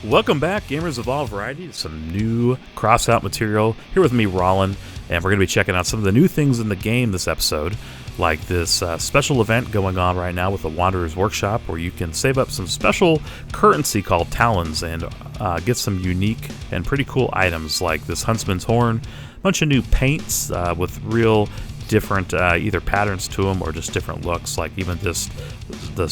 Welcome back, gamers of all variety, to some new Crossout material. Here with me, Rollin, and we're going to be checking out some of the new things in the game this episode, like this special event going on right now with the Wanderer's Workshop, where you can save up some special currency called Talons and get some unique and pretty cool items like this Huntsman's Horn, a bunch of new paints with real different either patterns to them or just different looks, like even this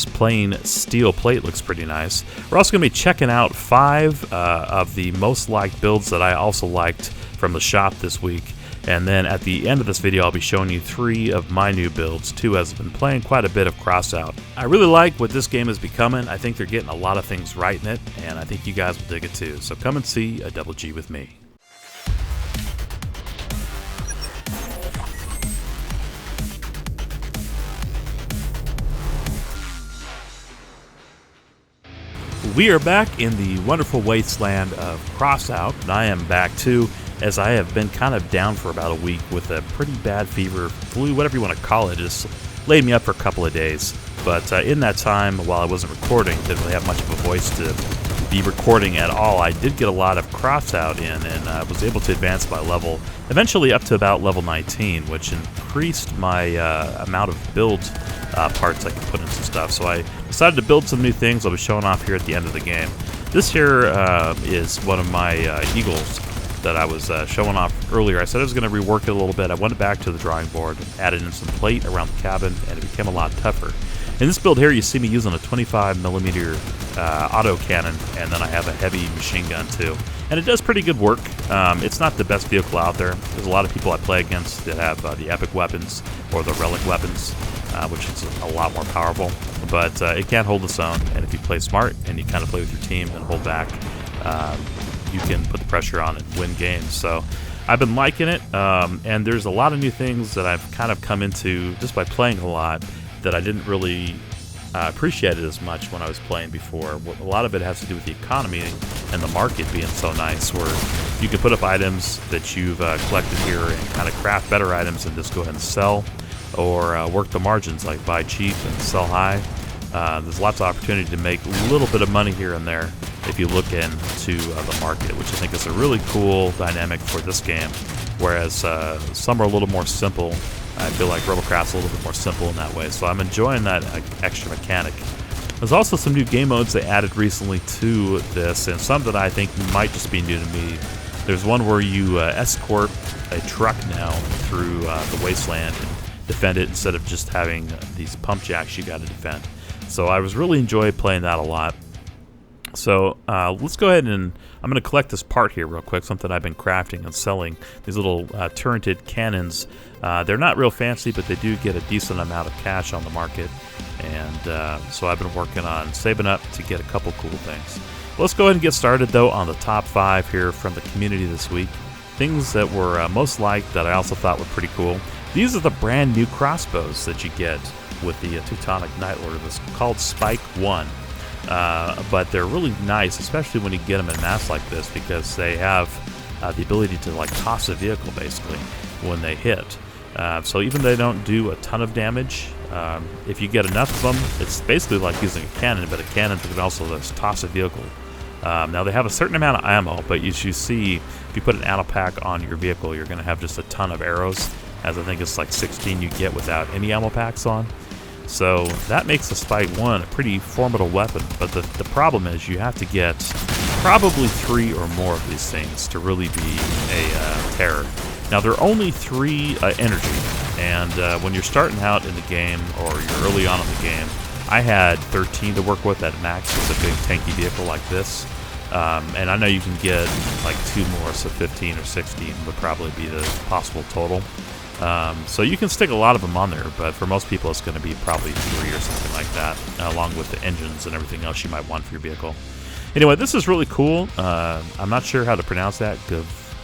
plain steel plate looks pretty nice. We're also going to be checking out 5 of the most liked builds that I also liked from the shop this week, and then at the end of this video I'll be showing you 3 of my new builds, 2 as I've been playing quite a bit of Crossout. I really like what this game is becoming. I think they're getting a lot of things right in it, and I think you guys will dig it too, so come and see a Double G with me. We are back in the wonderful wasteland of Crossout, and I am back too, as I have been kind of down for about a week with a pretty bad fever, flu, whatever you want to call it. It just laid me up for a couple of days. But in that time, while I wasn't recording, didn't really have much of a voice to be recording at all, I did get a lot of Crossout in, and was able to advance my level, eventually up to about level 19, which increased my amount of build parts I can put into stuff. So I decided to build some new things I'll be showing off here at the end of the game. This here is one of my eagles that I was showing off earlier. I said I was going to rework it a little bit. I went back to the drawing board, added in some plate around the cabin, and it became a lot tougher. In this build here, you see me using a 25mm auto cannon, and then I have a heavy machine gun too. And it does pretty good work. It's not the best vehicle out there. There's a lot of people I play against that have the epic weapons or the relic weapons, which is a lot more powerful. But it can hold its own, and if you play smart and you kind of play with your team and hold back, you can put the pressure on it and win games. So I've been liking it, and there's a lot of new things that I've kind of come into just by playing a lot that I didn't really appreciate it as much when I was playing before. A lot of it has to do with the economy and the market being so nice, where you can put up items that you've collected here and kind of craft better items and just go ahead and sell, or work the margins, like buy cheap and sell high. There's lots of opportunity to make a little bit of money here and there if you look into the market, which I think is a really cool dynamic for this game, whereas some are a little more simple. I feel like Robocraft's a little bit more simple in that way, so I'm enjoying that extra mechanic. There's also some new game modes they added recently to this, and some that I think might just be new to me. There's one where you escort a truck now through the wasteland and defend it instead of just having these pump jacks you got to defend. So I was really enjoying playing that a lot. So let's go ahead and I'm going to collect this part here real quick, something I've been crafting and selling. These little turreted cannons. They're not real fancy, but they do get a decent amount of cash on the market. And so I've been working on saving up to get a couple cool things. Let's go ahead and get started, though, on the top 5 here from the community this week. Things that were most liked that I also thought were pretty cool. These are the brand new crossbows that you get with the Teutonic Night Lord. It's called Spike 1. But they're really nice, especially when you get them in mass like this, because they have the ability to like toss a vehicle basically when they hit. So even though they don't do a ton of damage, if you get enough of them, it's basically like using a cannon, but a cannon that can also just toss a vehicle. Now they have a certain amount of ammo, but as you see, if you put an ammo pack on your vehicle, you're going to have just a ton of arrows, as I think it's like 16 you get without any ammo packs on. So that makes the Spike 1 a pretty formidable weapon, but the problem is you have to get probably 3 or more of these things to really be a terror. Now they're only 3 energy, and when you're starting out in the game or you're early on in the game, I had 13 to work with at max with a big tanky vehicle like this. And I know you can get like 2 more, so 15 or 16 would probably be the possible total. So you can stick a lot of them on there, but for most people it's going to be probably 3 or something like that, along with the engines and everything else you might want for your vehicle. Anyway, this is really cool. I'm not sure how to pronounce that,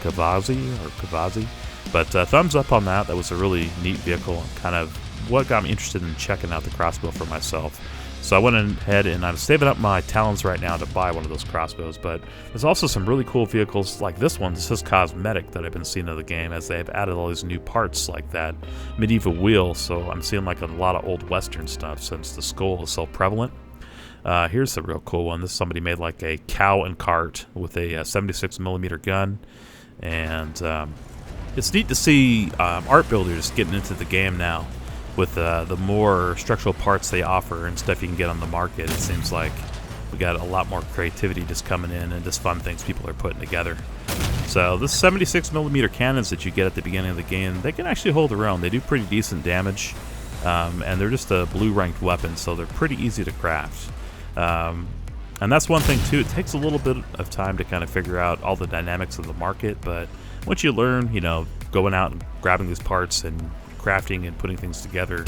Kavazi, but thumbs up on that. That was a really neat vehicle, and kind of what got me interested in checking out the crossbow for myself. So I went ahead and I'm saving up my talents right now to buy one of those crossbows, but there's also some really cool vehicles like this one. This is cosmetic that I've been seeing in the game, as they've added all these new parts like that medieval wheel, so I'm seeing like a lot of old western stuff since the skull is so prevalent. Here's a real cool one. This somebody made like a cow and cart with a 76mm gun, and it's neat to see art builders getting into the game now with the more structural parts they offer and stuff you can get on the market. It seems like we got a lot more creativity just coming in and just fun things people are putting together. So this 76mm cannons that you get at the beginning of the game, they can actually hold their own. They do pretty decent damage, and they're just a blue ranked weapon, so they're pretty easy to craft. And that's one thing too, it takes a little bit of time to kind of figure out all the dynamics of the market, but once you learn, you know, going out and grabbing these parts and crafting and putting things together,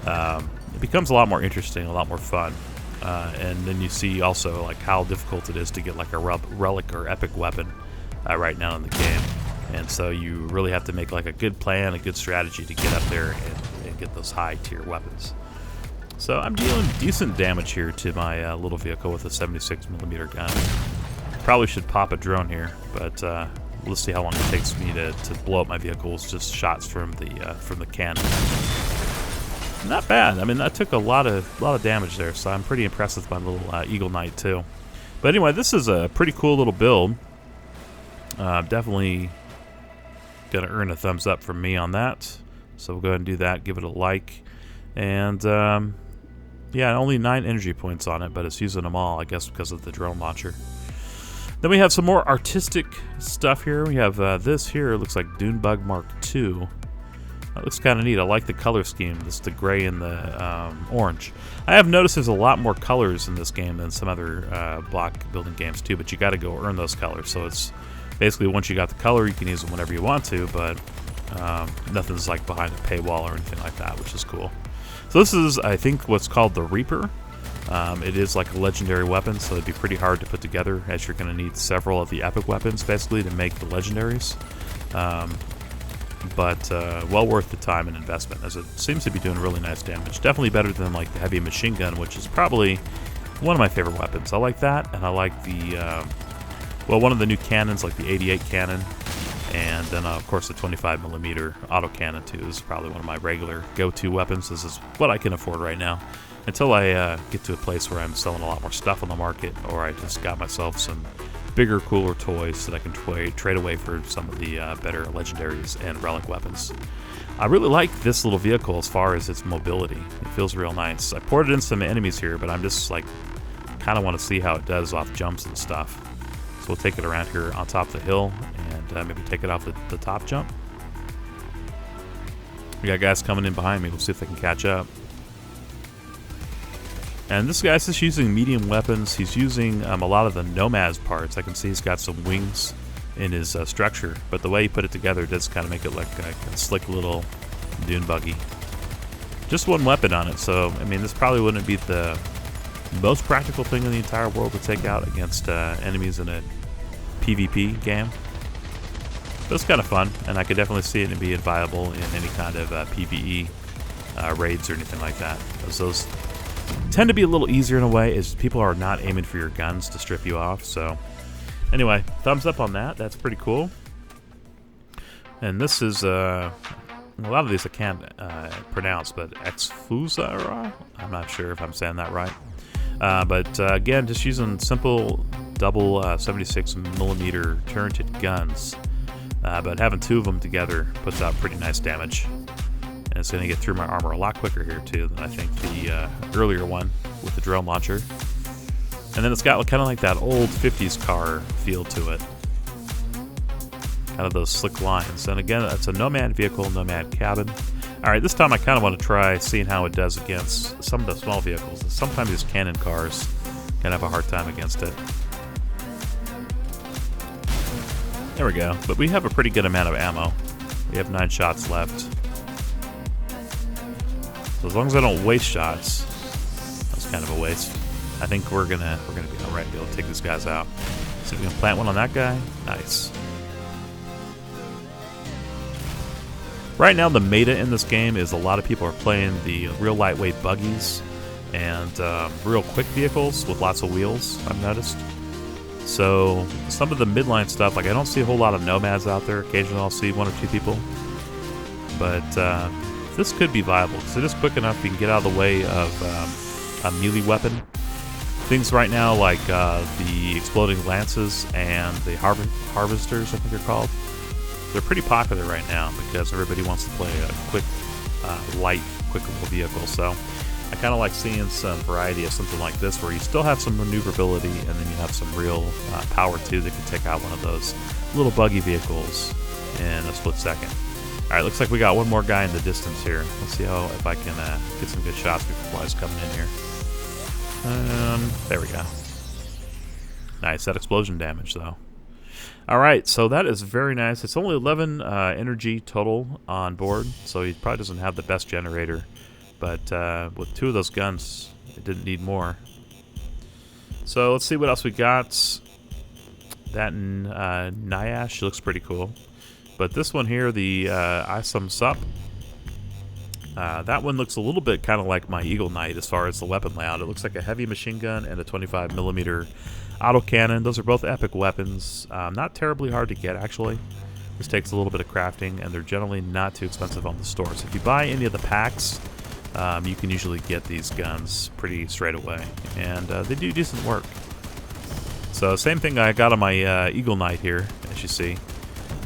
it becomes a lot more interesting, a lot more fun. And then you see also like how difficult it is to get like a relic or epic weapon right now in the game. And so you really have to make like a good plan, a good strategy to get up there and get those high tier weapons. So I'm dealing decent damage here to my little vehicle with a 76mm gun. Probably should pop a drone here, but we'll see how long it takes me to blow up my vehicles. Just shots from the cannon. Not bad. I mean, that took a lot of damage there, so I'm pretty impressed with my little Eagle Knight too. But anyway, this is a pretty cool little build. Definitely gonna earn a thumbs up from me on that. So we'll go ahead and do that. Give it a like, and yeah, only 9 energy points on it, but it's using them all, I guess, because of the drone launcher. Then we have some more artistic stuff here. We have this here. It looks like Dunebug Mark II. That looks kind of neat. I like the color scheme. This the gray and the orange. I have noticed there's a lot more colors in this game than some other block building games too, but you got to go earn those colors. So it's basically once you got the color, you can use them whenever you want to, but nothing's like behind a paywall or anything like that, which is cool. So this is, I think, what's called the Reaper. It is like a legendary weapon, so it'd be pretty hard to put together, as you're going to need several of the epic weapons, basically, to make the legendaries. But well worth the time and investment, as it seems to be doing really nice damage. Definitely better than like the heavy machine gun, which is probably one of my favorite weapons. I like that, and I like the, well, one of the new cannons, like the 88 cannon. And then, of course, the 25mm autocannon, too, is probably one of my regular go-to weapons. This is what I can afford right now. Until I get to a place where I'm selling a lot more stuff on the market, or I just got myself some bigger, cooler toys that I can trade away for some of the better legendaries and relic weapons. I really like this little vehicle as far as its mobility. It feels real nice. I ported in some enemies here, but I'm just, like, kind of want to see how it does off jumps and stuff. So we'll take it around here on top of the hill, and maybe take it off the top jump. We got guys coming in behind me. We'll see if they can catch up. And this guy's just using medium weapons. He's using a lot of the Nomad's parts. I can see he's got some wings in his structure, but the way he put it together does kind of make it look like a slick little dune buggy. Just one weapon on it, so I mean, this probably wouldn't be the most practical thing in the entire world to take out against enemies in a PvP game. But it's kind of fun, and I could definitely see it being viable in any kind of PvE raids or anything like that. Those tend to be a little easier in a way, as people are not aiming for your guns to strip you off. So anyway, thumbs up on that. That's pretty cool. And this is a lot of these I can't pronounce, but Exfusara? I'm not sure if I'm saying that right. But again, just using simple double 76mm turreted guns, but having 2 of them together puts out pretty nice damage. And it's going to get through my armor a lot quicker here too than I think the earlier one with the drone launcher. And then it's got kind of like that old 50s car feel to it. Kind of those slick lines. And again, it's a Nomad vehicle, Nomad cabin. Alright, this time I kind of want to try seeing how it does against some of the small vehicles. Sometimes these cannon cars can have a hard time against it. There we go. But we have a pretty good amount of ammo. We have 9 shots left. So as long as I don't waste shots, that's kind of a waste. I think we're gonna be alright, be able to take these guys out. See if we can plant one on that guy. Nice. Right now, the meta in this game is a lot of people are playing the real lightweight buggies and real quick vehicles with lots of wheels, I've noticed. So some of the midline stuff, like I don't see a whole lot of Nomads out there. Occasionally I'll see 1 or 2 people. But this could be viable because it is quick enough you can get out of the way of a melee weapon Things right now like the exploding lances and the harvesters, I think they're called. They're pretty popular right now because everybody wants to play a quick, light, quick little vehicle. So I kind of like seeing some variety of something like this where you still have some maneuverability and then you have some real power too that can take out one of those little buggy vehicles in a split second. All right, looks like we got one more guy in the distance here. Let's see if I can get some good shots before flies coming in here. There we go. Nice, that explosion damage though. All right, so that is very nice. It's only 11 energy total on board, so he probably doesn't have the best generator. But with 2 of those guns, it didn't need more. So let's see what else we got. That Nyash looks pretty cool. But this one here, the Isam Sup, that one looks a little bit kind of like my Eagle Knight as far as the weapon layout. It looks like a heavy machine gun and a 25mm autocannon. Those are both epic weapons. Not terribly hard to get, actually. This takes a little bit of crafting, and they're generally not too expensive on the store. So if you buy any of the packs, you can usually get these guns pretty straight away. And they do decent work. So same thing I got on my Eagle Knight here, as you see.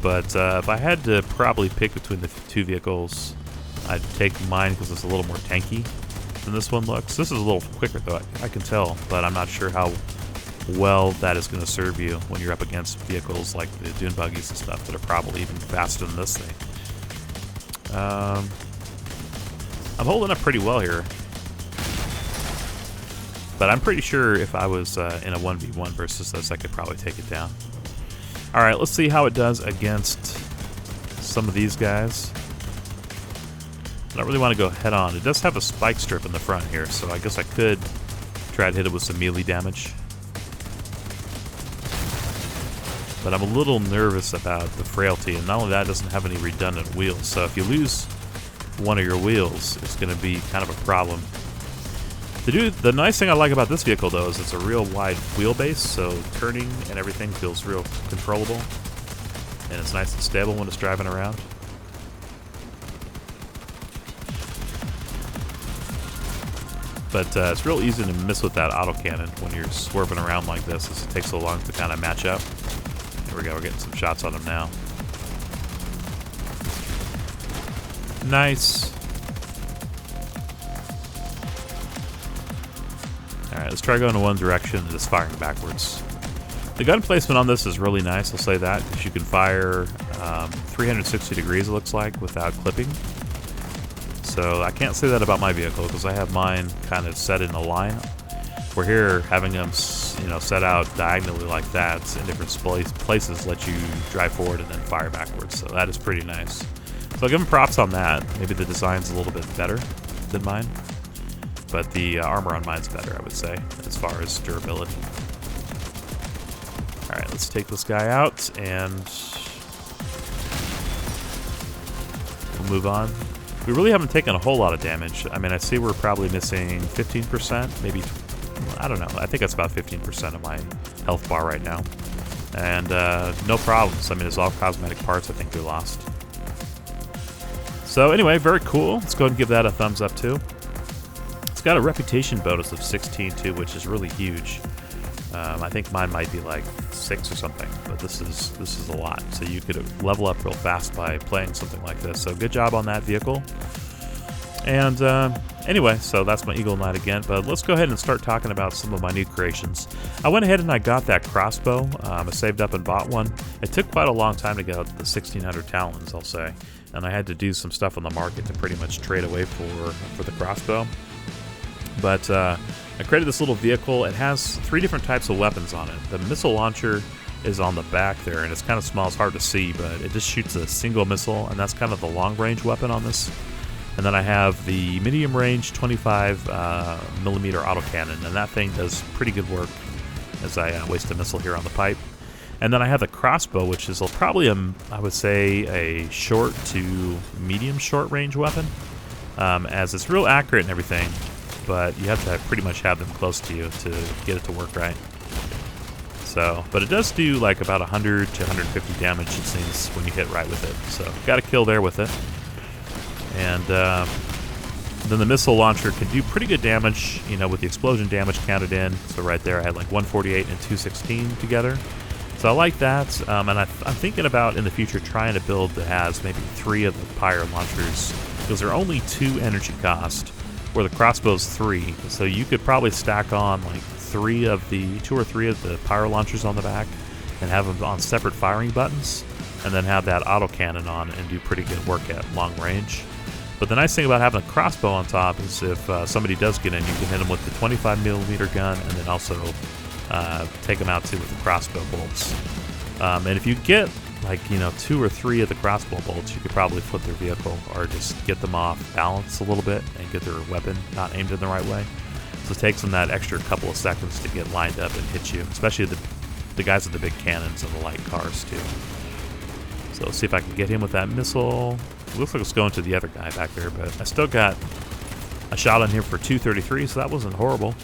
But if I had to probably pick between the 2 vehicles, I'd take mine because it's a little more tanky than this one looks. This is a little quicker, though, I can tell, but I'm not sure how well that is going to serve you when you're up against vehicles like the dune buggies and stuff that are probably even faster than this thing. I'm holding up pretty well here, but I'm pretty sure if I was in a 1v1 versus this, I could probably take it down. All right, let's see how it does against some of these guys. I don't really want to go head on. It does have a spike strip in the front here, so I guess I could try to hit it with some melee damage. But I'm a little nervous about the frailty, and not only that, it doesn't have any redundant wheels. So if you lose one of your wheels, it's going to be kind of a problem. The nice thing I like about this vehicle, though, is it's a real wide wheelbase, so turning and everything feels real controllable. And it's nice and stable when it's driving around. But it's real easy to miss with that autocannon when you're swerving around like this, as it takes so long to kind of match up. There we go, we're getting some shots on him now. Nice. Alright, let's try going in one direction and just firing backwards. The gun placement on this is really nice, I'll say that, because you can fire 360 degrees, it looks like, without clipping. So I can't say that about my vehicle because I have mine kind of set in a line. We're here having them, set out diagonally like that in different places, let you drive forward and then fire backwards. So that is pretty nice. So I'll give them props on that. Maybe the design's a little bit better than mine, but the armor on mine's better, I would say, as far as durability. All right, let's take this guy out and we'll move on. We really haven't taken a whole lot of damage. I mean, I see we're probably missing 15%, maybe, I don't know. I think that's about 15% of my health bar right now. And no problems. I mean, it's all cosmetic parts I think we lost. So anyway, very cool. Let's go ahead and give that a thumbs up too. It's got a reputation bonus of 16 too, which is really huge. I think mine might be like 6 or something, but this is a lot. So you could level up real fast by playing something like this. So good job on that vehicle. And anyway, so that's my Eagle Knight again. But let's go ahead and start talking about some of my new creations. I went ahead and I got that crossbow. I saved up and bought one. It took quite a long time to get the 1600 talons, I'll say. And I had to do some stuff on the market to pretty much trade away for the crossbow. But I created this little vehicle. It has 3 different types of weapons on it. The missile launcher is on the back there, and it's kind of small. It's hard to see, but it just shoots a single missile, and that's kind of the long-range weapon on this. And then I have the medium-range 25mm autocannon, and that thing does pretty good work as I waste a missile here on the pipe. And then I have the crossbow, which is probably, I would say, a short to medium short-range weapon, as it's real accurate and everything. But you have to pretty much have them close to you to get it to work right. So, but it does do like about 100 to 150 damage, it seems, when you hit right with it. So, got a kill there with it. And Then the missile launcher can do pretty good damage, you know, with the explosion damage counted in. So right there I had like 148 and 216 together. So I like that, and I'm thinking about in the future trying to build that has maybe 3 of the pyre launchers, because they're only 2 energy cost, where the crossbow's 3. So you could probably stack on like 2 or 3 of the pyre launchers on the back, and have them on separate firing buttons, and then have that autocannon on and do pretty good work at long range. But the nice thing about having a crossbow on top is if somebody does get in, you can hit them with the 25mm gun, and then also take them out too with the crossbow bolts. And if you get like, you know, 2 or 3 of the crossbow bolts, you could probably flip their vehicle or just get them off balance a little bit and get their weapon not aimed in the right way. So it takes them that extra couple of seconds to get lined up and hit you, especially the guys with the big cannons and the light cars too. So let's see if I can get him with that missile. It looks like it's going to the other guy back there, but I still got a shot on here for 233, so that wasn't horrible.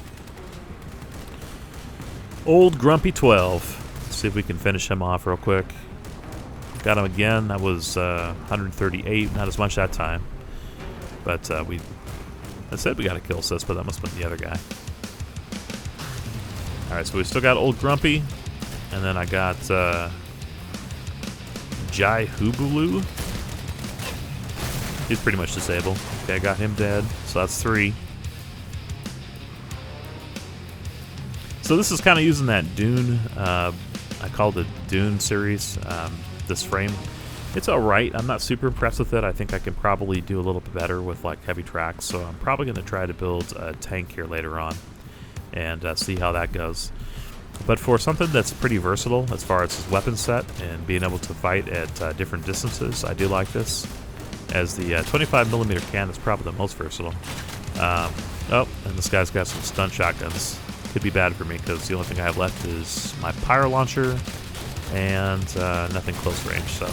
Old Grumpy 12. Let's see if we can finish him off real quick. Got him again. That was 138. Not as much that time. But I said we got a kill assist, but that must have been the other guy. Alright, so we still got Old Grumpy. And then I got Jai Hubulu. He's pretty much disabled. Okay, I got him dead. So that's 3. So this is kind of using that Dune, I called it Dune series, this frame. It's alright. I'm not super impressed with it. I think I can probably do a little bit better with like heavy tracks, so I'm probably going to try to build a tank here later on and see how that goes. But for something that's pretty versatile as far as weapon set and being able to fight at different distances, I do like this. As the 25mm cannon is probably the most versatile. Oh, and this guy's got some stun shotguns. Could be bad for me because the only thing I have left is my pyre launcher and nothing close range. So,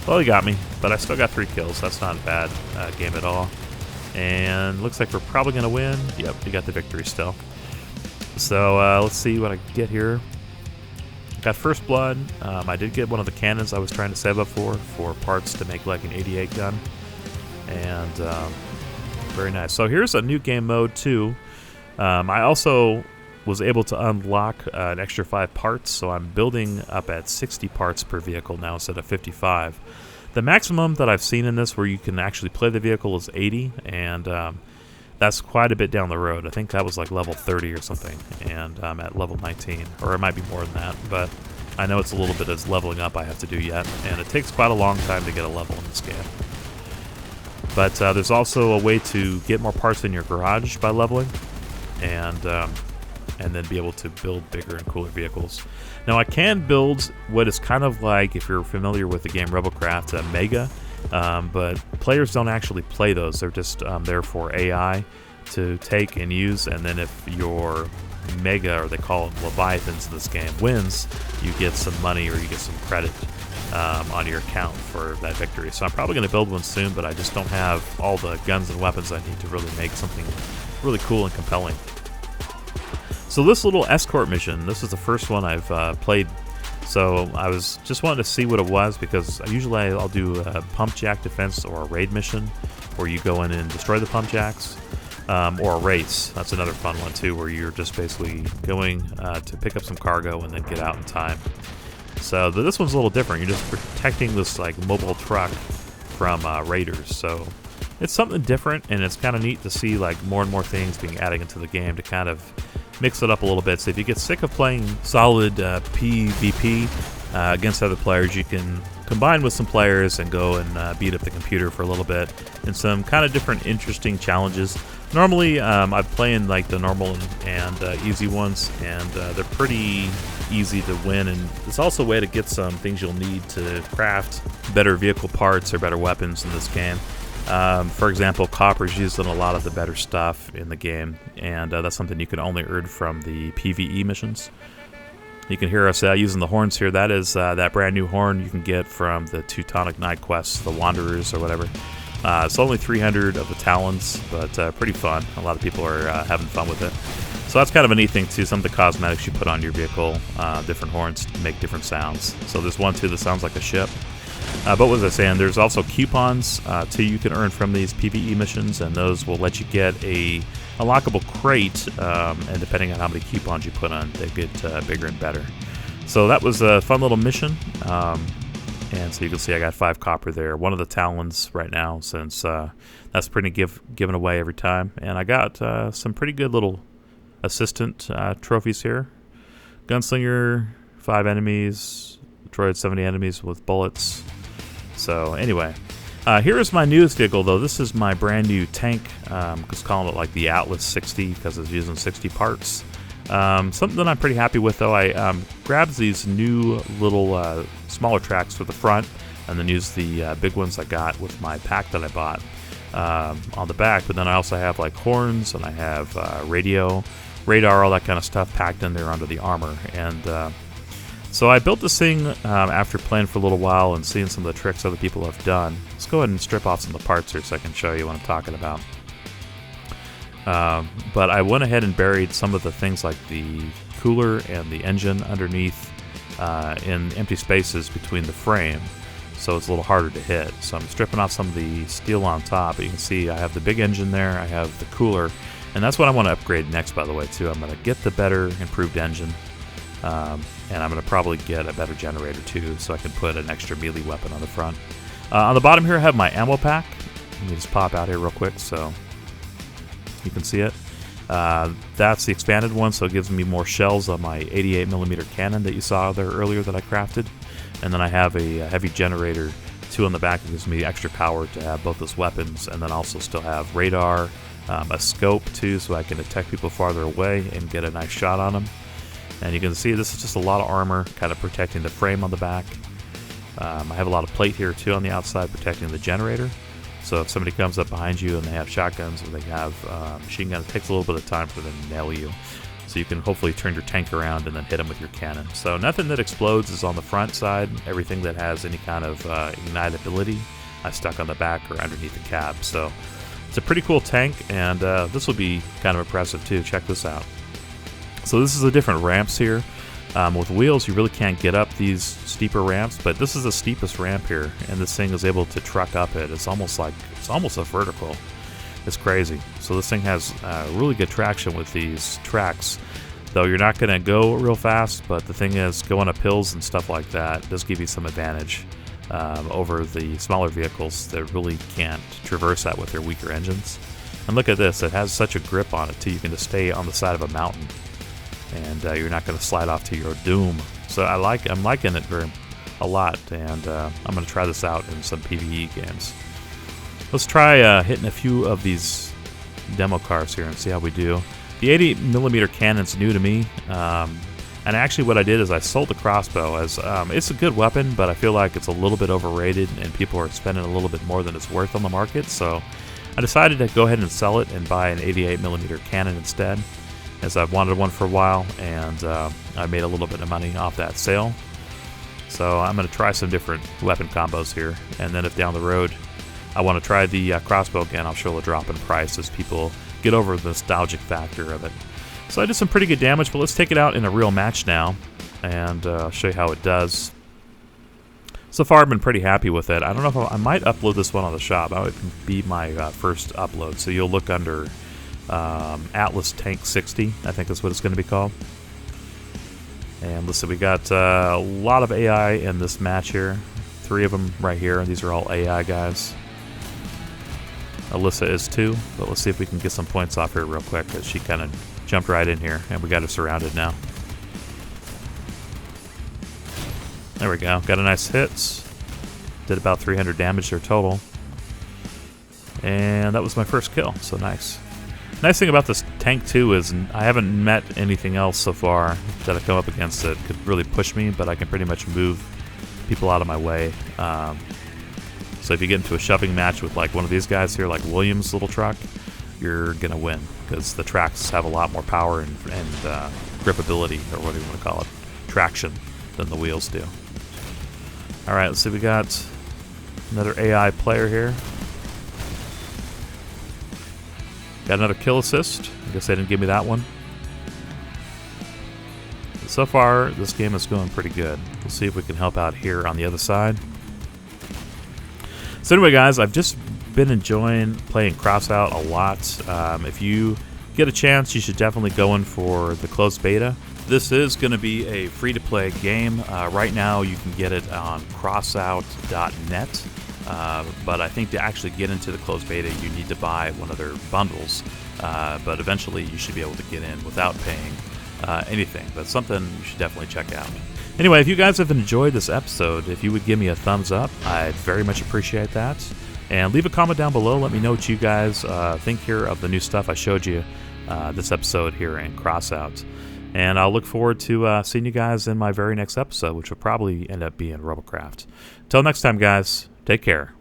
well, he got me, but I still got 3 kills. That's not a bad game at all. And looks like we're probably going to win. Yep, we got the victory still. So let's see what I can get here. Got first blood. I did get one of the cannons I was trying to save up for parts to make like an 88 gun. And very nice. So here's a new game mode too. I also was able to unlock an extra 5 parts, so I'm building up at 60 parts per vehicle now instead of 55. The maximum that I've seen in this where you can actually play the vehicle is 80, and that's quite a bit down the road. I think that was like level 30 or something, and I'm at level 19, or it might be more than that, but I know it's a little bit of leveling up I have to do yet, and it takes quite a long time to get a level in this game. But there's also a way to get more parts in your garage by leveling, and then be able to build bigger and cooler vehicles. Now I can build what is kind of like, if you're familiar with the game Rebelcraft, a Mega, but players don't actually play those. They're just there for AI to take and use, and then if your Mega, or they call them Leviathans in this game, wins, you get some money or you get some credit on your account for that victory. So I'm probably going to build one soon, but I just don't have all the guns and weapons I need to really make something really cool and compelling. So this little escort mission, this is the first one I've played. So I was just wanting to see what it was, because usually I'll do a pump jack defense or a raid mission where you go in and destroy the pump jacks, or a race. That's another fun one too, where you're just basically going to pick up some cargo and then get out in time. So this one's a little different. You're just protecting this like mobile truck from raiders. So it's something different, and it's kind of neat to see like more and more things being added into the game to kind of mix it up a little bit. So if you get sick of playing solid PvP against other players, you can combine with some players and go and beat up the computer for a little bit in some kind of different interesting challenges. Normally I'm playing like the normal and easy ones, and they're pretty easy to win, and it's also a way to get some things you'll need to craft better vehicle parts or better weapons in this game. For example, copper's used in a lot of the better stuff in the game, and that's something you can only earn from the PvE missions. You can hear us using the horns here. That is that brand new horn you can get from the Teutonic Night Quests, the Wanderers or whatever. It's only 300 of the talons, but pretty fun. A lot of people are having fun with it. So that's kind of a neat thing too. Some of the cosmetics you put on your vehicle, different horns make different sounds. So there's one too that sounds like a ship. But what was I saying? There's also coupons too you can earn from these PvE missions, and those will let you get a unlockable crate, and depending on how many coupons you put on, they get bigger and better. So that was a fun little mission, and so you can see I got 5 copper there. One of the talons right now, since that's pretty given away every time. And I got some pretty good little assistant trophies here. Gunslinger, 5 enemies. Destroyed 70 enemies with bullets. So anyway, here is my newest vehicle, though. This is my brand new tank. Just calling it like the Atlas 60 because it's using 60 parts. Something that I'm pretty happy with, though. I grabbed these new little smaller tracks for the front, and then used the big ones I got with my pack that I bought on the back. But then I also have like horns, and I have radio, radar, all that kind of stuff packed in there under the armor. And so I built this thing after playing for a little while and seeing some of the tricks other people have done. Let's go ahead and strip off some of the parts here so I can show you what I'm talking about. But I went ahead and buried some of the things like the cooler and the engine underneath in empty spaces between the frame, so it's a little harder to hit. So I'm stripping off some of the steel on top, but you can see I have the big engine there, I have the cooler, and that's what I want to upgrade next, by the way, too. I'm going to get the better improved engine, and I'm going to probably get a better generator, too, so I can put an extra melee weapon on the front. On the bottom here I have my ammo pack. Let me just pop out here real quick so you can see it. That's the expanded one, so it gives me more shells on my 88mm cannon that you saw there earlier that I crafted. And then I have a heavy generator, 2 on the back, that gives me extra power to have both those weapons, and then also still have radar, a scope too, so I can detect people farther away and get a nice shot on them. And you can see this is just a lot of armor, kind of protecting the frame on the back. I have a lot of plate here too on the outside protecting the generator. So if somebody comes up behind you and they have shotguns or they have machine guns, it takes a little bit of time for them to nail you. So you can hopefully turn your tank around and then hit them with your cannon. So nothing that explodes is on the front side. Everything that has any kind of ignitability I stuck on the back or underneath the cab. So it's a pretty cool tank, and this will be kind of impressive too. Check this out. So this is the different ramps here. With wheels, you really can't get up these steeper ramps, but this is the steepest ramp here, and this thing is able to truck up it. It's almost a vertical. It's crazy. So this thing has really good traction with these tracks, though you're not going to go real fast, but the thing is, going up hills and stuff like that does give you some advantage over the smaller vehicles that really can't traverse that with their weaker engines. And look at this, it has such a grip on it too. You can just stay on the side of a mountain, and you're not going to slide off to your doom. So I'm liking it a lot, and I'm going to try this out in some PvE games. Let's try hitting a few of these demo cars here and see how we do. The 80mm cannon's new to me, and actually what I did is I sold the crossbow as it's a good weapon, but I feel like it's a little bit overrated and people are spending a little bit more than it's worth on the market. So I decided to go ahead and sell it and buy an 88mm cannon instead, as I've wanted one for a while, and I made a little bit of money off that sale. So I'm going to try some different weapon combos here, and then if down the road I want to try the crossbow again, I'll show a drop in price as people get over the nostalgic factor of it. So I did some pretty good damage, but let's take it out in a real match now, and I'll show you how it does. So far I've been pretty happy with it. I don't know if I might upload this one on the shop. That would be my first upload, so you'll look under Atlas Tank 60, I think that's what it's going to be called. And listen, we got a lot of AI in this match here. 3 of them right here. These are all AI guys. Alyssa is too, but let's see if we can get some points off here real quick, because she kind of jumped right in here, and we got her surrounded now. There we go. Got a nice hit. Did about 300 damage there total. And that was my first kill, so nice. Nice thing about this tank too is I haven't met anything else so far that I come up against that could really push me, but I can pretty much move people out of my way. So if you get into a shoving match with like one of these guys here, like Williams' little truck, you're gonna win, because the tracks have a lot more power and gripability, or what do you want to call it, traction, than the wheels do. All right, let's see, we got another AI player here. Got another kill assist. I guess they didn't give me that one. But so far, this game is going pretty good. We'll see if we can help out here on the other side. So anyway, guys, I've just been enjoying playing Crossout a lot. If you get a chance, you should definitely go in for the closed beta. This is going to be a free-to-play game. Right now, you can get it on crossout.net. But I think to actually get into the closed beta, you need to buy one of their bundles. But eventually, you should be able to get in without paying anything. That's something you should definitely check out. Anyway, if you guys have enjoyed this episode, if you would give me a thumbs up, I'd very much appreciate that. And leave a comment down below. Let me know what you guys think here of the new stuff I showed you this episode here in Crossout. And I'll look forward to seeing you guys in my very next episode, which will probably end up being Robocraft. Until next time, guys, take care.